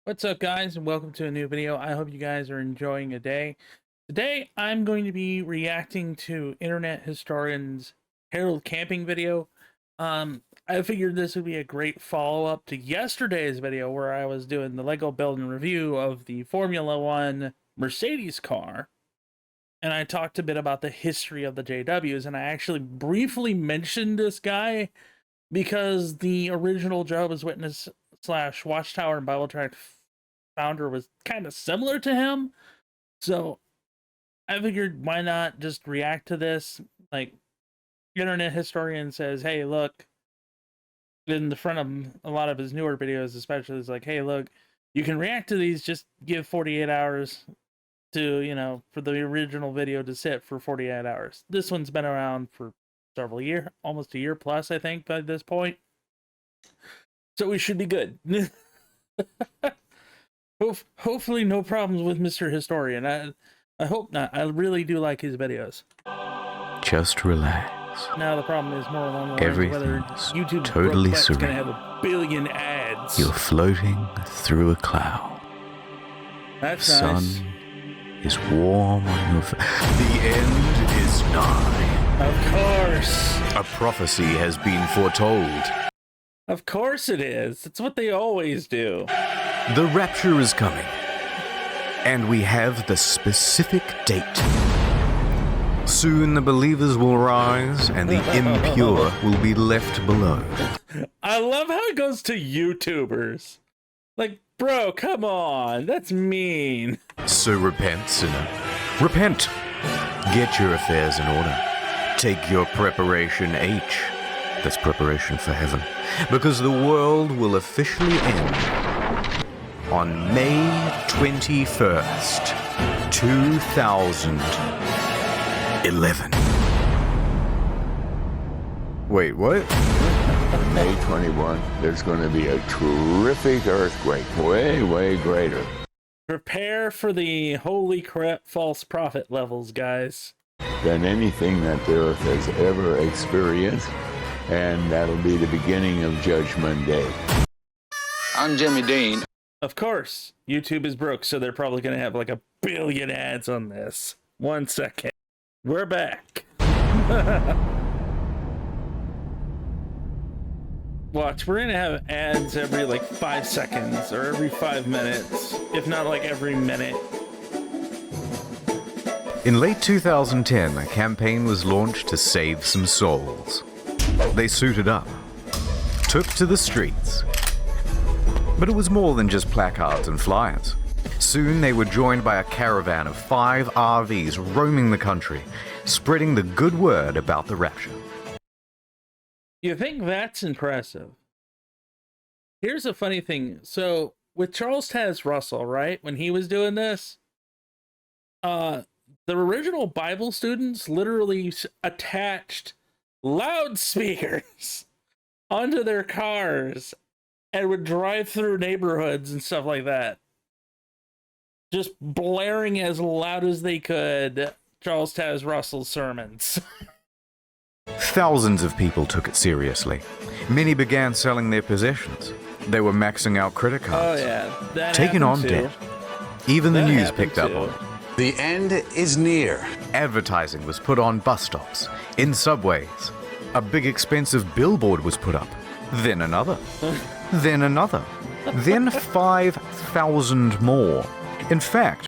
What's up, guys, and welcome to a new video. I hope you guys are enjoying a day. Today, I'm going to be reacting to internet historian's Harold Camping video. I figured this would be a great follow-up to yesterday's video where I was doing the Lego build and review of the Formula One Mercedes car. And I talked a bit about the history of the JWs, and I actually briefly mentioned this guy because the original Jehovah's Witness / Watchtower and Bible Tract founder was kind of similar to him. So I figured, why not just react to this? Like, internet historian says, hey, look, in the front of a lot of his newer videos, especially, is like, hey, look, you can react to these, just give 48 hours to, for the original video to sit for 48 hours. This one's been around for several years, almost a year plus, I think, by this point. So we should be good. Hopefully no problems with Mr. Historian. I hope not. I really do like his videos. Just relax. Now the problem is more along the lines of whether YouTube totally is serene. going to have a billion ads. You're floating through a cloud. That's the sun nice. is warm on your face. The end is nigh. Of course. A prophecy has been foretold. Of course it is. It's what they always do. The rapture is coming. And we have the specific date. Soon the believers will rise and the impure will be left below. I love how it goes to YouTubers. Like, bro, come on. That's mean. So repent, sinner. Repent. Get your affairs in order. Take your preparation H. That's preparation for heaven. Because the world will officially end on May 21st, 2011. Wait, what? On May 21, there's going to be a terrific earthquake, way greater Prepare for the holy crap false prophet levels, guys. than anything that the earth has ever experienced, and that'll be the beginning of Judgment Day. I'm Jimmy Dean. Of course, YouTube is broke, so they're probably going to have like a billion ads on this. 1 second. We're back. Watch, we're going to have ads every like 5 seconds or every 5 minutes, if not like every minute. In late 2010, a campaign was launched to save some souls. They suited up, took to the streets. But it was more than just placards and flyers. Soon they were joined by a caravan of 5 RVs roaming the country, spreading the good word about the rapture. You think that's impressive? Here's a funny thing. So, with Charles Taz Russell, right, when he was doing this, the original Bible students literally attached loudspeakers onto their cars and would drive through neighborhoods and stuff like that, just blaring as loud as they could Charles Taz Russell's sermons. Thousands of people took it seriously. Many began selling their possessions. They were maxing out credit Oh cards, yeah, that taking on happened debt. too. Even the That news happened picked up too. on it. The end is near. Advertising was put on bus stops, in subways. A big expensive billboard was put up. Then another. Then another. Then 5,000 more. In fact,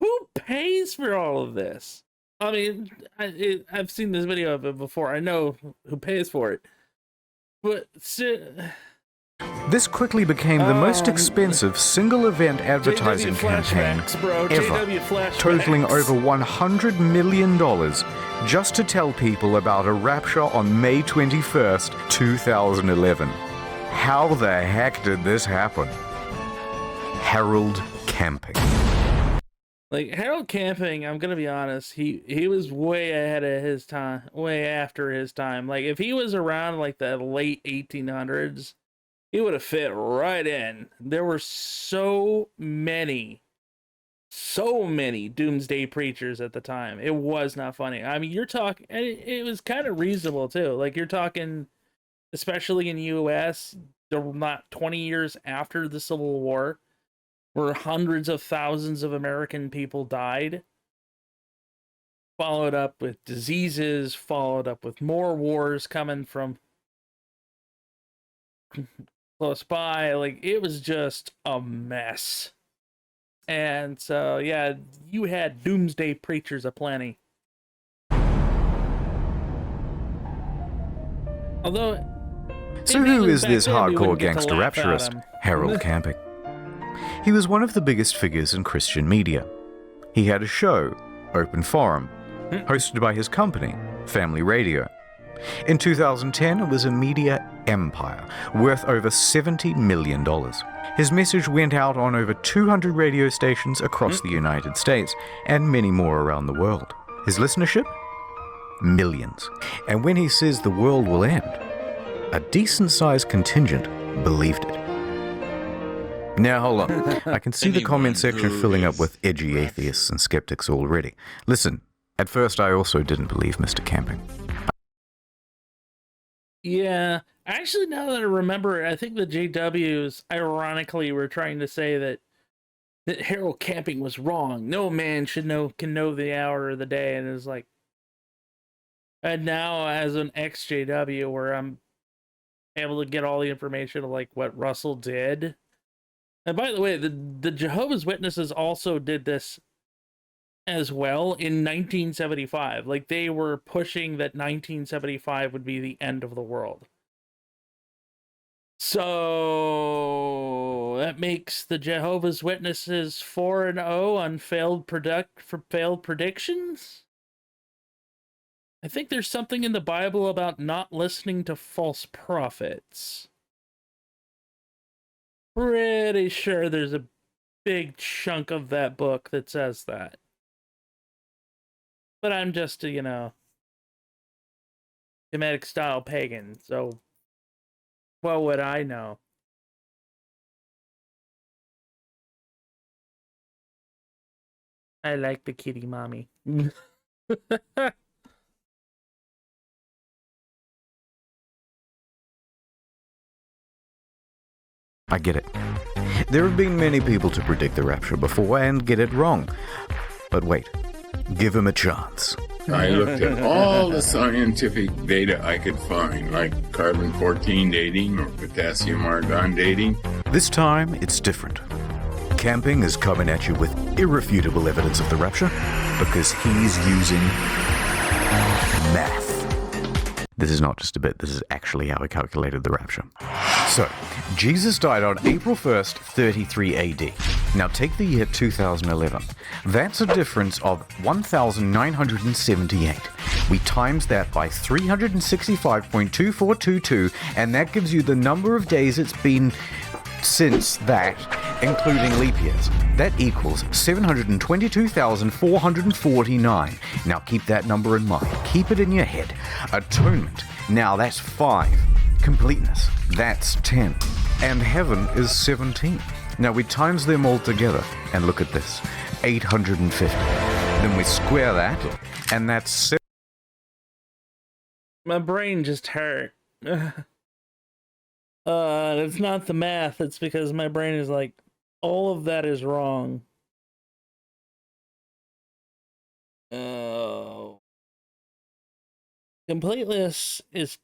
Who pays for all of this? I mean, I've seen this video of it before. I know who pays for it. But this quickly became the most expensive single event advertising JW campaign flashbacks, bro. ever, JW flashbacks. totaling over $100 million just to tell people about a rapture on May 21st, 2011. How the heck did this happen? Harold Camping. Like, Harold Camping, I'm gonna be honest, he was way ahead of his time, way after his time. Like, if he was around like the late 1800s, he would have fit right in. There were so many doomsday preachers at the time. It was not funny. I mean, you're talking, and it was kind of reasonable too. Like, you're talking, especially in the U.S., not 20 years after the Civil War, where hundreds of thousands of American people died, followed up with diseases, followed up with more wars coming from close by. Like, it was just a mess. And so, yeah, you had doomsday preachers aplenty. Although, So who is back this then, you hardcore wouldn't get to gangster laugh at rapturist, him. Harold Camping? He was one of the biggest figures in Christian media. He had a show, Open Forum, hosted by his company, Family Radio. In 2010, it was a media empire, worth over $70 million. His message went out on over 200 radio stations across the United States, and many more around the world. His listenership? Millions. And when he says the world will end, a decent-sized contingent believed it. Now, hold on. I can see the comment section filling up with edgy atheists and skeptics already. Listen, at first I also didn't believe Mr. Camping. Yeah, actually, now that I remember, I think the JWs ironically were trying to say that Harold Camping was wrong. No man can know the hour of the day, and it's like, and now as an ex-JW, where I'm able to get all the information of like what Russell did. And by the way, the Jehovah's Witnesses also did this as well in 1975. Like, they were pushing that 1975 would be the end of the world. So that makes the Jehovah's Witnesses 4-0 on failed predictions. I think there's something in the Bible about not listening to false prophets. Pretty sure there's a big chunk of that book that says that. But I'm just a, Kemetic style pagan, so what would I know? I like the kitty mommy. I get it. There have been many people to predict the rapture before and get it wrong. But wait, give him a chance. I looked at all the scientific data I could find, like carbon-14 dating or potassium-argon dating. This time, it's different. Camping is coming at you with irrefutable evidence of the rapture because he's using math. This is not just a bit, this is actually how he calculated the rapture. So, Jesus died on April 1st, 33 AD. Now take the year 2011. That's a difference of 1,978. We times that by 365.2422, and that gives you the number of days it's been since that, including leap years. That equals 722,449. Now keep that number in mind. Keep it in your head. Atonement. Now that's 5. Completeness. That's 10. And heaven is 17. Now we times them all together, and look at this. 850. Then we square that, and that's... My brain just hurt. It's not the math, it's because my brain is like, all of that is wrong. Oh. Completeness is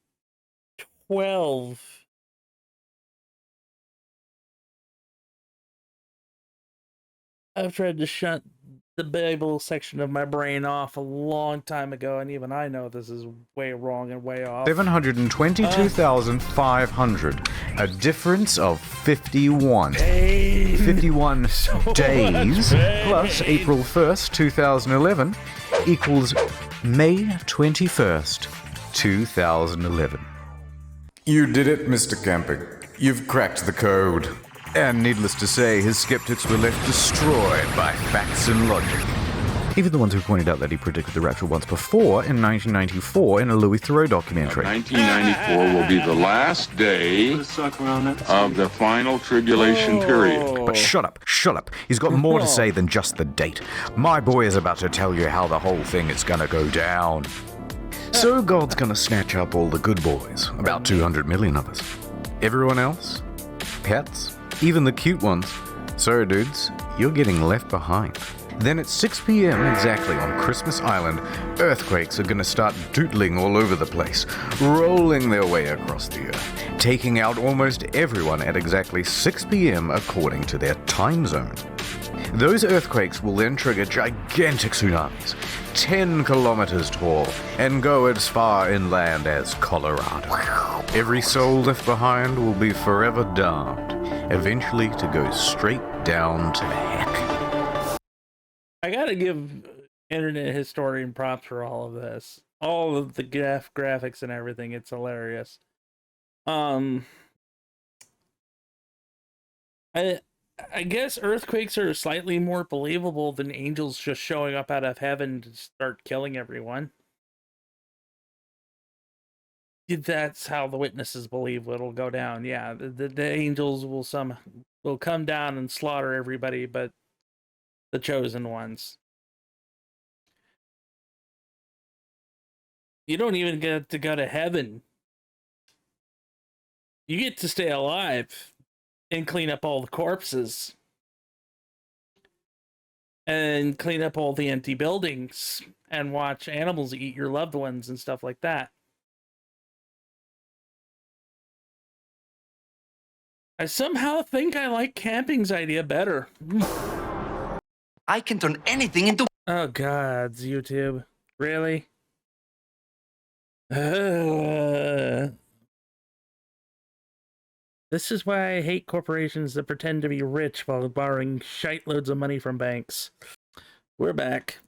12. I've tried to shut the Bible section of my brain off a long time ago, and even I know this is way wrong and way off. 722,500. A difference of 51. Pain. 51 So days much pain. plus April 1st, 2011 equals May 21st, 2011. You did it, Mr. Camping. You've cracked the code. And needless to say, his skeptics were left destroyed by facts and logic. Even the ones who pointed out that he predicted the rapture once before in 1994 in a Louis Theroux documentary. 1994 will be the last day of the final tribulation period. But shut up. He's got more to say than just the date. My boy is about to tell you how the whole thing is gonna go down. So God's gonna snatch up all the good boys, about 200 million of us. Everyone else? Pets? Even the cute ones? So dudes, you're getting left behind. Then at 6 p.m. exactly on Christmas Island, earthquakes are gonna start doodling all over the place, rolling their way across the earth, taking out almost everyone at exactly 6 p.m. according to their time zone. Those earthquakes will then trigger gigantic tsunamis, 10 kilometers tall, and go as far inland as Colorado. Every soul left behind will be forever damned, eventually to go straight down to heck. I gotta give internet historian props for all of this. All of the graphics and everything. It's hilarious. I guess earthquakes are slightly more believable than angels just showing up out of heaven to start killing everyone. That's how the witnesses believe it'll go down. Yeah, the angels will come down and slaughter everybody, but the chosen ones. You don't even get to go to heaven. You get to stay alive and clean up all the corpses. And clean up all the empty buildings and watch animals eat your loved ones and stuff like that. I somehow think I like camping's idea better. I can turn anything into... Oh God, YouTube. Really? This is why I hate corporations that pretend to be rich while borrowing shite loads of money from banks. We're back.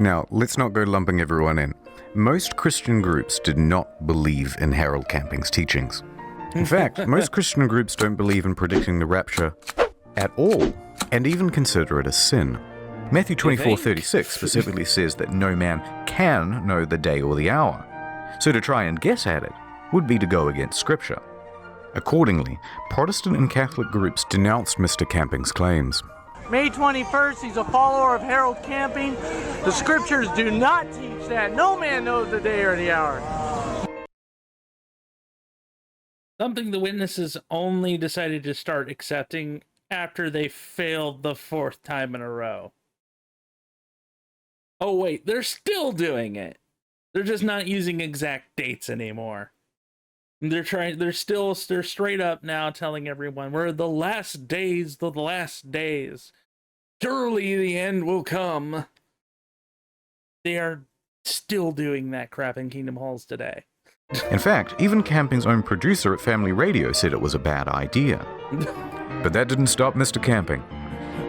Now, let's not go lumping everyone in. Most Christian groups did not believe in Harold Camping's teachings. In fact, most Christian groups don't believe in predicting the rapture at all, and even consider it a sin. Matthew 24:36 specifically says that no man can know the day or the hour, so to try and guess at it would be to go against Scripture. Accordingly, Protestant and Catholic groups denounced Mr. Camping's claims. May 21st, he's a follower of Harold Camping. The scriptures do not teach that. No man knows the day or the hour. Something the witnesses only decided to start accepting after they failed the 4th time in a row. Oh wait, they're still doing it. They're just not using exact dates anymore. They're straight up now telling everyone, we're the last days, the last days. Surely the end will come. They are still doing that crap in Kingdom Halls today. In fact, even Camping's own producer at Family Radio said it was a bad idea. But that didn't stop Mr. Camping.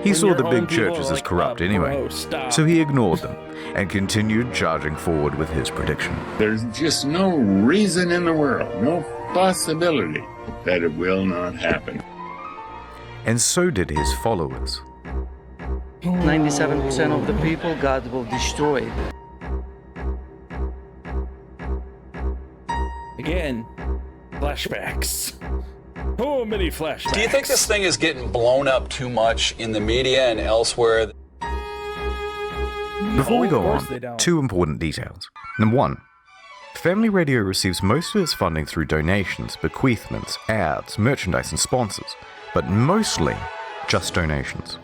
He saw the big churches as corrupt anyway, so he ignored them and continued charging forward with his prediction. There's just no reason in the world, no possibility that it will not happen. And so did his followers. 97% of the people God will destroy. Again, flashbacks. Oh, many flashbacks. Do you think this thing is getting blown up too much in the media and elsewhere? Before we go on, 2 important details. Number 1, Family Radio receives most of its funding through donations, bequeathments, ads, merchandise, and sponsors, but mostly just donations.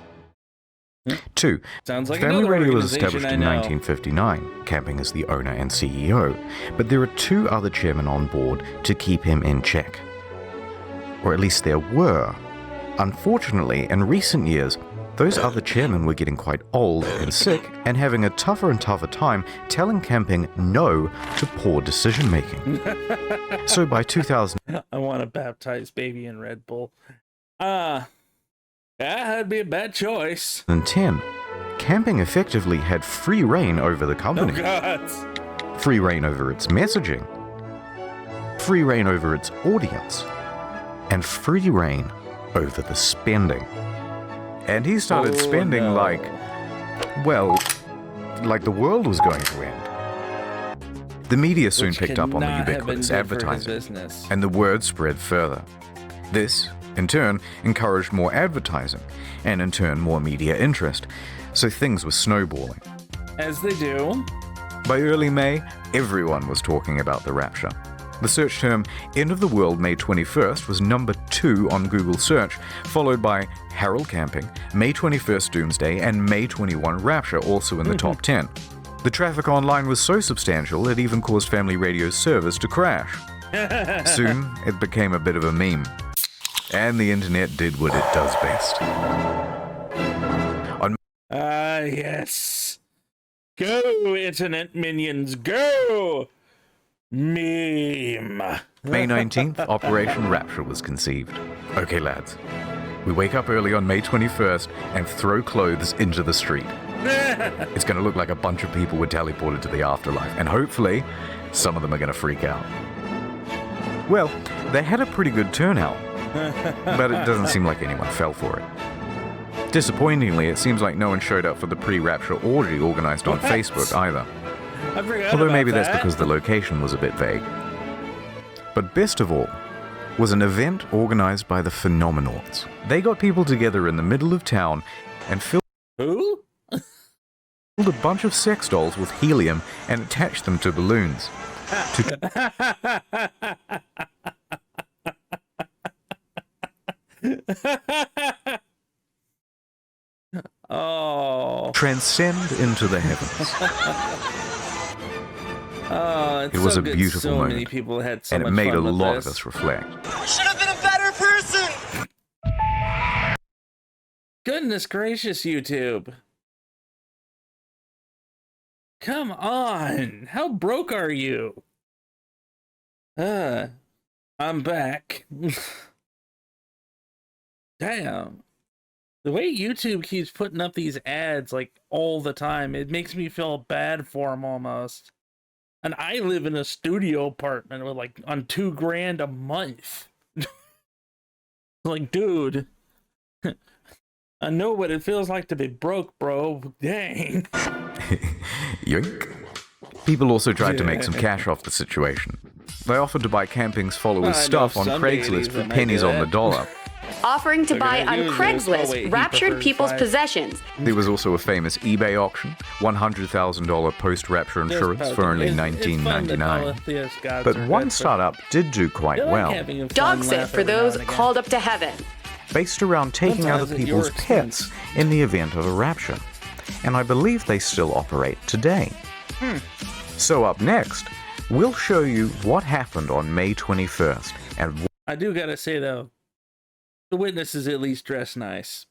2, Sounds like Family another Radio was organization established I in know. 1959. Camping is the owner and CEO, but there are 2 other chairmen on board to keep him in check. Or at least there were. Unfortunately, in recent years, those other chairmen were getting quite old and sick and having a tougher and tougher time telling Camping no to poor decision making. So by 2000, I want to baptize baby in Red Bull. That'd be a bad choice. 2010, Camping effectively had free reign over the Oh company. God. Free reign over its messaging, free reign over its audience, and free reign over the spending. And he started spending like the world was going to end. The media soon picked up on the ubiquitous advertising, and the word spread further. This, in turn, encouraged more advertising, and in turn more media interest, so things were snowballing. As they do. By early May, everyone was talking about the rapture. The search term End of the World May 21st was number 2 on Google search, followed by Harold Camping, May 21st Doomsday, and May 21 Rapture, also in the top 10. The traffic online was so substantial it even caused Family Radio's servers to crash. Soon, it became a bit of a meme. And the internet did what it does best. Yes. Go, internet minions, go! Meme. May 19th, Operation Rapture was conceived. Okay, lads. We wake up early on May 21st and throw clothes into the street. It's going to look like a bunch of people were teleported to the afterlife, and hopefully, some of them are going to freak out. Well, they had a pretty good turnout, but it doesn't seem like anyone fell for it. Disappointingly, it seems like no one showed up for the pre-Rapture orgy organized on Facebook either. I forgot Although about maybe that. that's because the location was a bit vague. But best of all was an event organized by the Phenomenauts. They got people together in the middle of town and filled Who? a bunch of sex dolls with helium and attached them to balloons. Oh. Transcend into the heavens. Oh, it's It was so a good. beautiful so moment, many people had so and it much made fun a with lot this. of us reflect. Should have been a better person. Goodness gracious, YouTube. Come on. How broke are you? I'm back. Damn. The way YouTube keeps putting up these ads like all the time, it makes me feel bad for them almost. And I live in a studio apartment with like on $2,000 a month. Like, dude, I know what it feels like to be broke, bro. Dang. Yoink. People also tried to make some cash off the situation. They offered to buy Camping's followers' I know stuff on some Craigslist ladies for that might pennies do on the that. dollar. Offering to They're buy gonna on use this. Oh, Craigslist wait, he raptured prefers people's five. possessions. There was also a famous eBay auction, $100,000 post-rapture insurance for only $19.99. But one startup did do quite well, Dog sit for those called up to heaven. based around taking Sometimes other at your people's pets in the event of a rapture. And I believe they still operate today. So up next, we'll show you what happened on May 21st and I do gotta say though, the witnesses at least dress nice.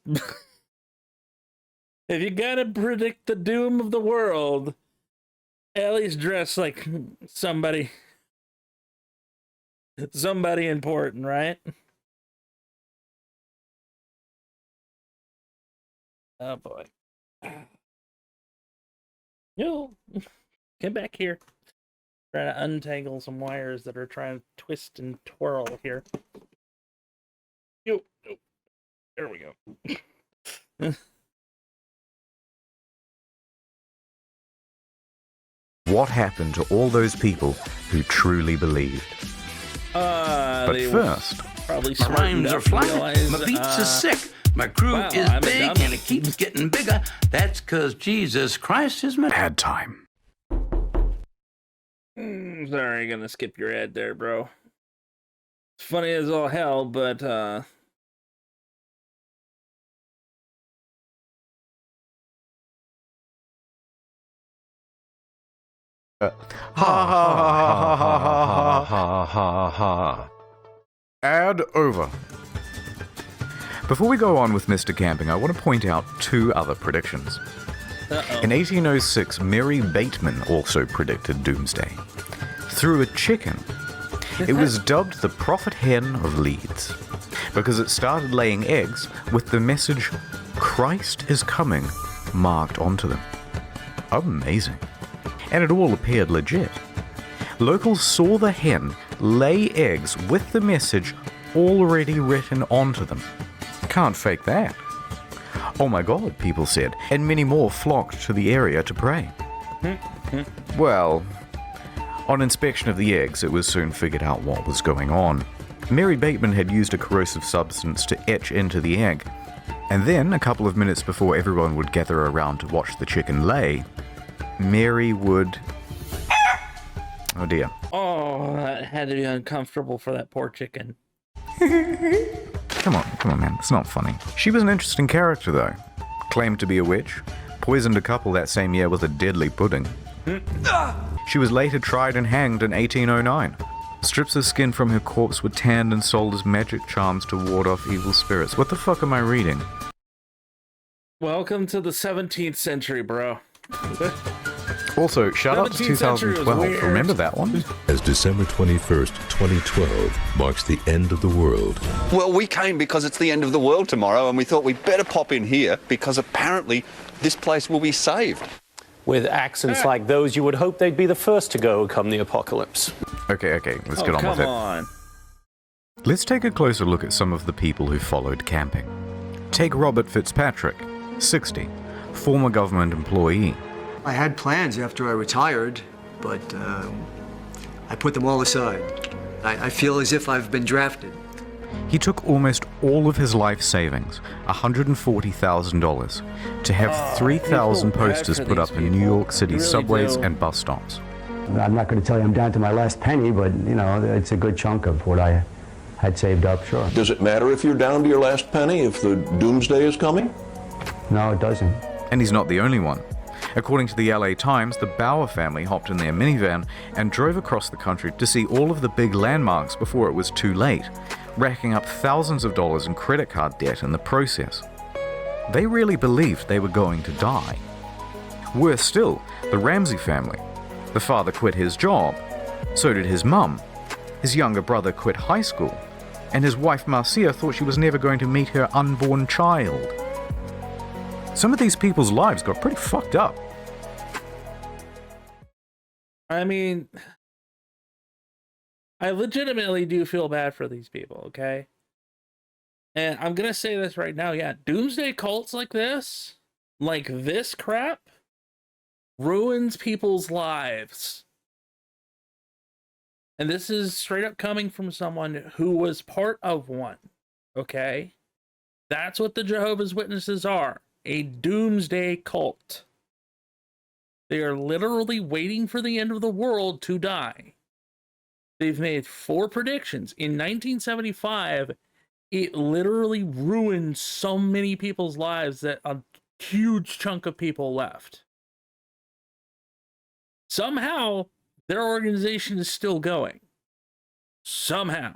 If you gotta predict the doom of the world, at least dress like somebody important, right? Oh boy. Yo, get back here. Trying to untangle some wires that are trying to twist and twirl here. Yo, there we go. what happened to all those people who truly believed. But They first, probably My rhymes are flying. realize, My beats are sick. My crew wow, is I'm a big dummy. and it keeps getting bigger. That's 'cause Jesus Christ is my ad time. Sorry, gonna skip your ad there, bro. It's funny as all hell, but Ad over. Before we go on with Mr. Camping, I want to point out two other predictions. In 1806, Mary Bateman also predicted doomsday. Through a chicken. It was dubbed the prophet hen of Leeds because it started laying eggs with the message, Christ is coming, marked onto them. Amazing. And it all appeared legit. Locals saw the hen lay eggs with the message already written onto them. Can't fake that. Oh my God, people said, and many more flocked to the area to pray. Well, on inspection of the eggs, it was soon figured out what was going on. Mary Bateman had used a corrosive substance to etch into the egg, and then, a couple of minutes before everyone would gather around to watch the chicken lay, Mary would... Oh dear. Oh, that had to be uncomfortable for that poor chicken. Come on, man. It's not funny. She was an interesting character, though. Claimed to be a witch. Poisoned a couple that same year with a deadly pudding. She was later tried and hanged in 1809. Strips of skin from her corpse were tanned and sold as magic charms to ward off evil spirits. What the fuck am I reading? Welcome to the 17th century, bro. Also, shout out to 2012. Remember that one? As December 21st, 2012 marks the end of the world. Well, we came because it's the end of the world tomorrow, and we thought we'd better pop in here because apparently this place will be saved. With accents like those, you would hope they'd be the first to go come the apocalypse. Okay, let's get on with it. Come on. Let's take a closer look at some of the people who followed camping. Take Robert Fitzpatrick, 60, former government employee. I had plans after I retired, but I put them all aside. I feel as if I've been drafted. He took almost all of his life savings, $140,000, to have 3,000 posters put up in New York City subways and bus stops. I'm not going to tell you I'm down to my last penny, but, you know, it's a good chunk of what I had saved up, sure. Does it matter if you're down to your last penny, if the doomsday is coming? No, it doesn't. And he's not the only one. According to the LA Times, the Bauer family hopped in their minivan and drove across the country to see all of the big landmarks before it was too late, racking up thousands of dollars in credit card debt in the process. They really believed they were going to die. Worse still, the Ramsey family. The father quit his job. So did his mum. His younger brother quit high school. And his wife Marcia thought she was never going to meet her unborn child. Some of these people's lives got pretty fucked up. I mean, I legitimately do feel bad for these people, okay? And I'm gonna say this right now, yeah, doomsday cults like this crap, ruins people's lives. And this is straight up coming from someone who was part of one, okay? That's what the Jehovah's Witnesses are. A doomsday cult. They are literally waiting for the end of the world to die. They've made 4 predictions. In 1975, it literally ruined so many people's lives that a huge chunk of people left. Somehow, their organization is still going. Somehow.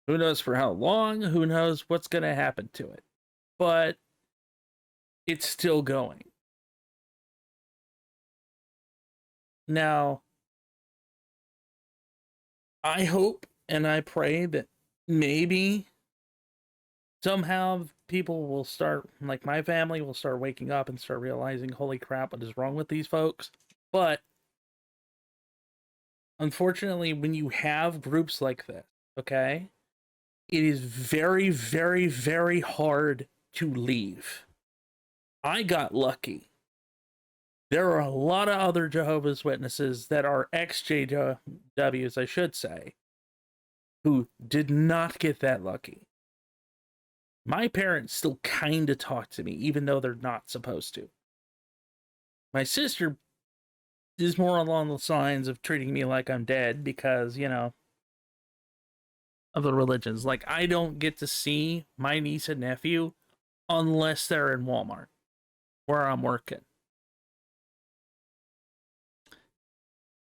Who knows for how long? Who knows what's going to happen to it? But it's still going. Now, I hope and I pray that maybe somehow people will start, like my family will start waking up and start realizing, holy crap, what is wrong with these folks? But unfortunately, when you have groups like this, okay, it is very, very, very hard to leave. I got lucky. There are a lot of other Jehovah's Witnesses that are ex-JWs, I should say, who did not get that lucky. My parents still kind of talk to me, even though they're not supposed to. My sister is more along the lines of treating me like I'm dead because, you know, of the religions. Like, I don't get to see my niece and nephew unless they're in Walmart, where I'm working.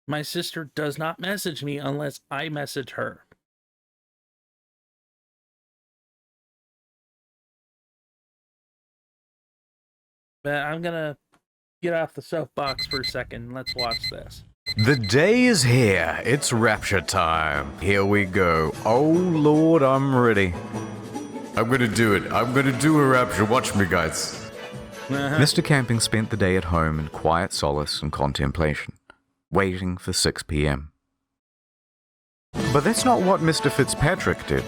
My sister does not message me unless I message her. But I'm gonna get off the soapbox for a second. Let's watch this. The day is here. It's rapture time. Here we go. Oh Lord, I'm ready. I'm gonna do it. I'm gonna do a rapture. Watch me, guys. Mr. Camping spent the day at home in quiet solace and contemplation, waiting for 6 p.m. But that's not what Mr. Fitzpatrick did.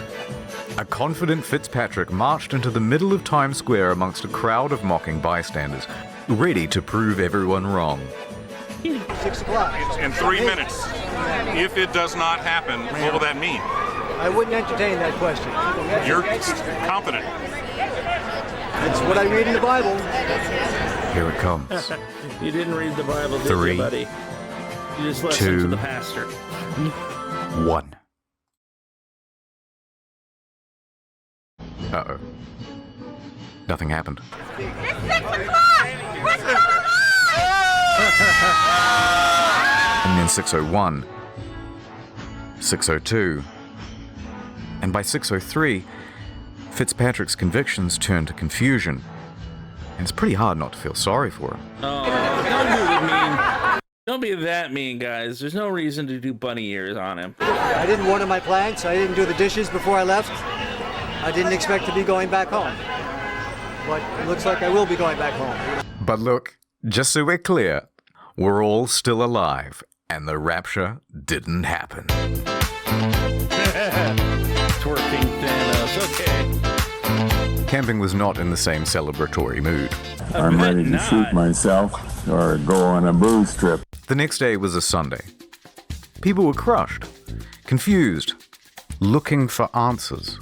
A confident Fitzpatrick marched into the middle of Times Square amongst a crowd of mocking bystanders, ready to prove everyone wrong. 6 o'clock. In 3 minutes. If it does not happen, what will that mean? I wouldn't entertain that question. You're confident. That's what I read in the Bible. Here it comes. You didn't read the Bible, did you, buddy? You just listen to the pastor. 1. Uh-oh. Nothing happened. And then 6:01, 6:02, and by 6:03, Fitzpatrick's convictions turned to confusion. And it's pretty hard not to feel sorry for him. Oh, don't be mean. Don't be that mean, guys. There's no reason to do bunny ears on him. I didn't water my plants. I didn't do the dishes before I left. I didn't expect to be going back home. But it looks like I will be going back home. But look, just so we're clear, we're all still alive, and the rapture didn't happen. Twerking Thanos, okay. Camping was not in the same celebratory mood. I'm ready to shoot myself or go on a booze trip. The next day was a Sunday. People were crushed, confused, looking for answers.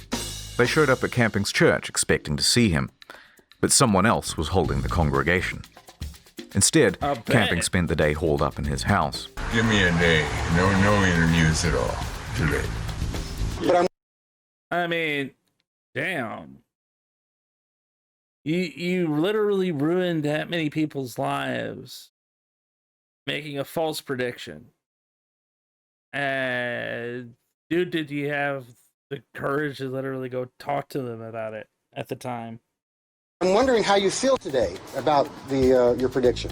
They showed up at Camping's church expecting to see him, but someone else was holding the congregation. Instead, Camping spent the day holed up in his house. Give me a day. No interviews at all today. I mean, damn. You literally ruined that many people's lives making a false prediction. And dude, did you have the courage to literally go talk to them about it at the time? I'm wondering how you feel today about your prediction.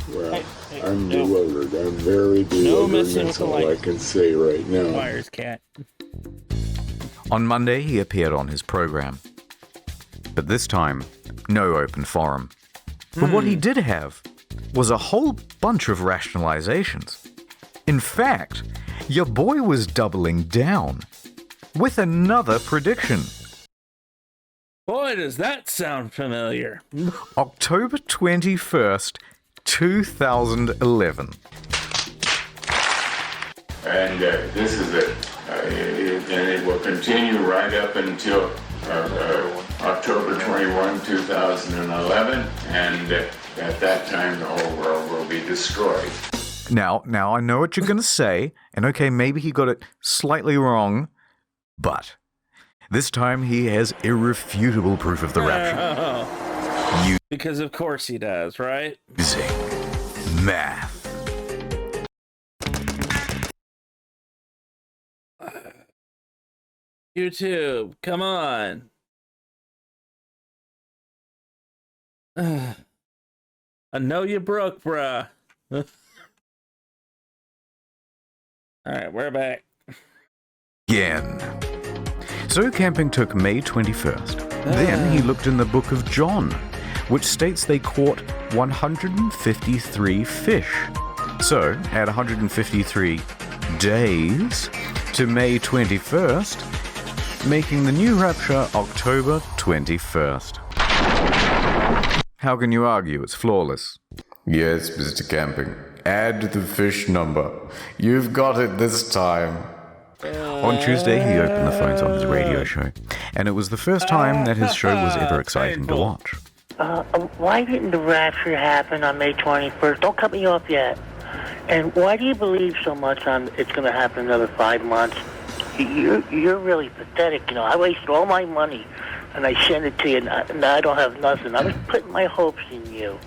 Well, I'm bewildered. I'm very bewildered. That's all I can say right now. Wires cat. On Monday, he appeared on his program. But this time, no open forum. But what he did have was a whole bunch of rationalizations. In fact, your boy was doubling down with another prediction. Boy, does that sound familiar. October 21st, 2011. And this is it. And it will continue right up until October 21, 2011. And at that time, the whole world will be destroyed. Now, I know what you're going to say, and okay, maybe he got it slightly wrong, but this time he has irrefutable proof of the rapture. Because of course he does, right? Using math. YouTube, come on. I know you broke, bruh. Alright, we're back. Again. So Camping took May 21st. Then he looked in the book of John, which states they caught 153 fish. So, add 153 days to May 21st, making the new rapture October 21st. How can you argue? It's flawless. Yes, Mr. Camping. Add the fish number. You've got it this time. On Tuesday, he opened the phones on his radio show, and it was the first time that his show was ever exciting to watch. Why didn't the rapture happen on May 21st? Don't cut me off yet. And why do you believe so much on it's going to happen another 5 months? You're really pathetic. You know, I wasted all my money, and I sent it to you, and I don't have nothing. I was putting my hopes in you.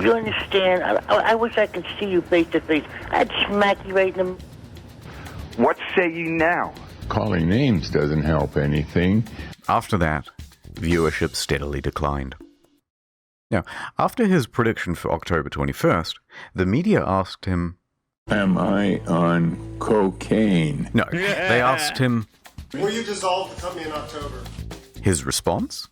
You understand? I wish I could see you face to face. I'd smack you right in the... What say you now? Calling names doesn't help anything. After that, viewership steadily declined. Now, after his prediction for October 21st, the media asked him, Am I on cocaine? No, they asked him, Will you dissolve the company in October? His response?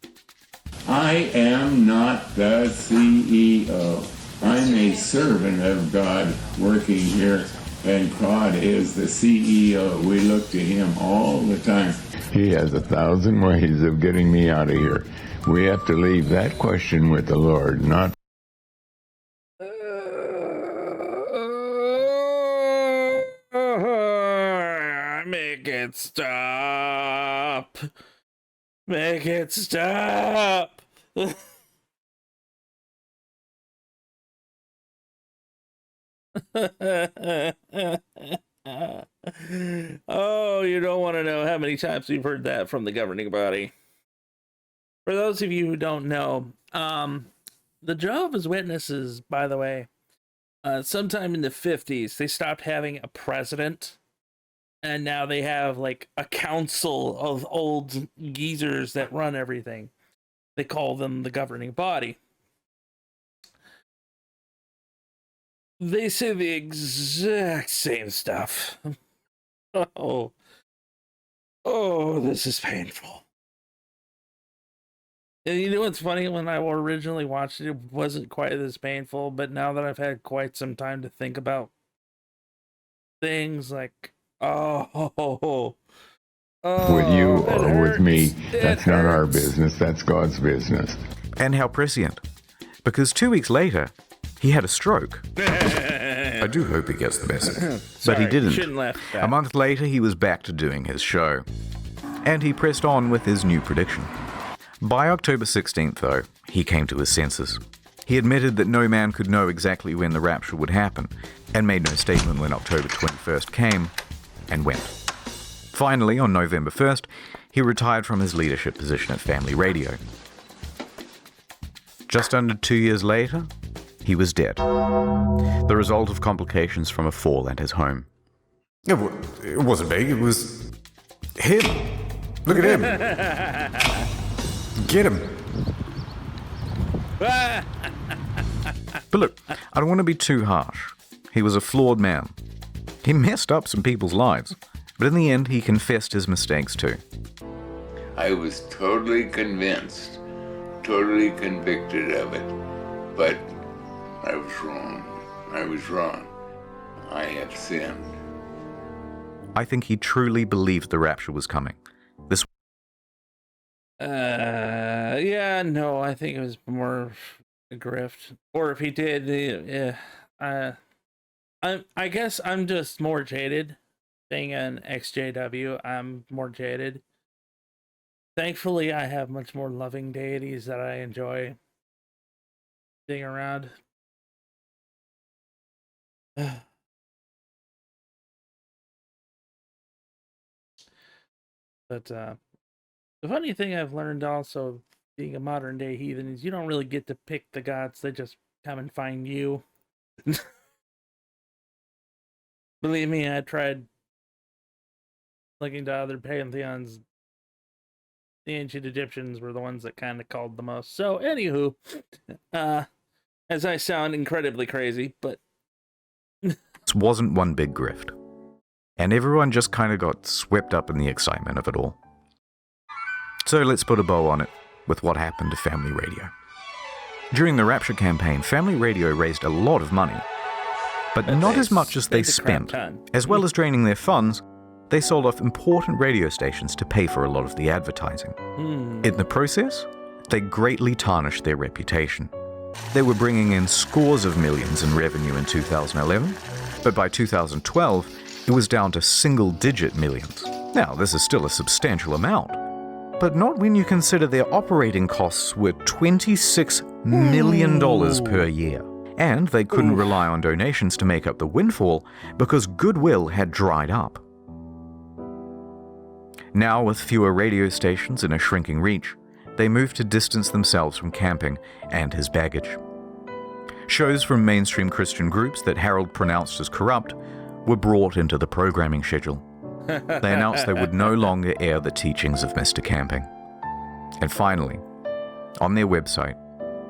I am not the CEO. I'm a servant of God working here, and God is the CEO. We look to him all the time. He has 1,000 ways of getting me out of here. We have to leave that question with the Lord, not... Make it stop. Make it stop. Oh, you don't want to know how many times we've heard that from the governing body. For those of you who don't know, the Jehovah's Witnesses, by the way, sometime in the 50s, they stopped having a president, and now they have like a council of old geezers that run everything. They call them the governing body. They say the exact same stuff. Oh, this is painful. And you know what's funny? When I originally watched it, it wasn't quite as painful, but now that I've had quite some time to think about things like, with you or with me, that's not our business, that's God's business. And how prescient. Because 2 weeks later, he had a stroke. I do hope he gets the message. But he didn't. Shouldn't laugh at that. A month later, he was back to doing his show. And he pressed on with his new prediction. By October 16th, though, he came to his senses. He admitted that no man could know exactly when the rapture would happen, and made no statement when October 21st came and went. Finally, on November 1st, he retired from his leadership position at Family Radio. Just under 2 years later, he was dead. The result of complications from a fall at his home. It wasn't me, it was him. Look at him. Get him. But look, I don't want to be too harsh. He was a flawed man. He messed up some people's lives, but in the end, he confessed his mistakes too. I was totally convinced, totally convicted of it, but I was wrong. I was wrong. I have sinned. I think he truly believed the rapture was coming. This yeah, no, I think it was more a grift. Or if he did, I guess I'm just more jaded. Being an XJW, I'm more jaded. Thankfully, I have much more loving deities that I enjoy being around. But the funny thing I've learned also, being a modern day heathen, is you don't really get to pick the gods, they just come and find you. Believe me, I tried looking to other pantheons. The ancient Egyptians were the ones that kind of called the most. So, anywho, as I sound incredibly crazy, but This wasn't one big grift. And everyone just kind of got swept up in the excitement of it all. So let's put a bow on it with what happened to Family Radio. During the Rapture campaign, Family Radio raised a lot of money, but not as much as they spent. As well as draining their funds, they sold off important radio stations to pay for a lot of the advertising. In the process, they greatly tarnished their reputation. They were bringing in scores of millions in revenue in 2011, but by 2012, it was down to single-digit millions. Now, this is still a substantial amount, but not when you consider their operating costs were $26 million per year. And they couldn't rely on donations to make up the windfall because goodwill had dried up. Now, with fewer radio stations and a shrinking reach, they moved to distance themselves from camping and his baggage. Shows from mainstream Christian groups that Harold pronounced as corrupt were brought into the programming schedule. They announced they would no longer air the teachings of Mr. Camping. And finally, on their website,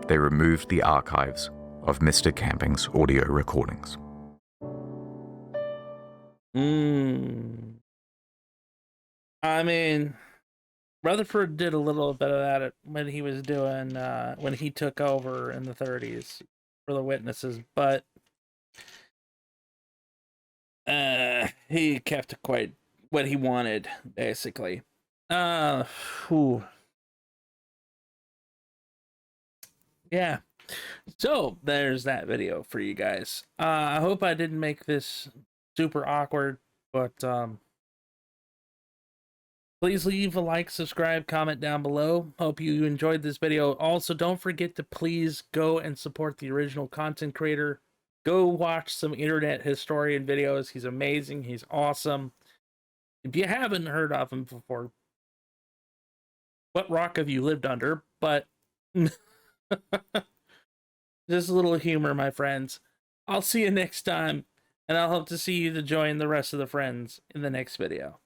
they removed the archives of Mr. Camping's audio recordings. I mean, Rutherford did a little bit of that when he was doing, when he took over in the 30s for the Witnesses, but he kept quite what he wanted, basically. Yeah. So there's that video for you guys. I hope I didn't make this super awkward, but please leave a like, subscribe, comment down below. Hope you enjoyed this video. Also, don't forget to please go and support the original content creator. Go watch some internet historian videos. He's amazing. He's awesome. If you haven't heard of him before, what rock have you lived under? But just a little humor, my friends. I'll see you next time, and I'll hope to see you to join the rest of the friends in the next video.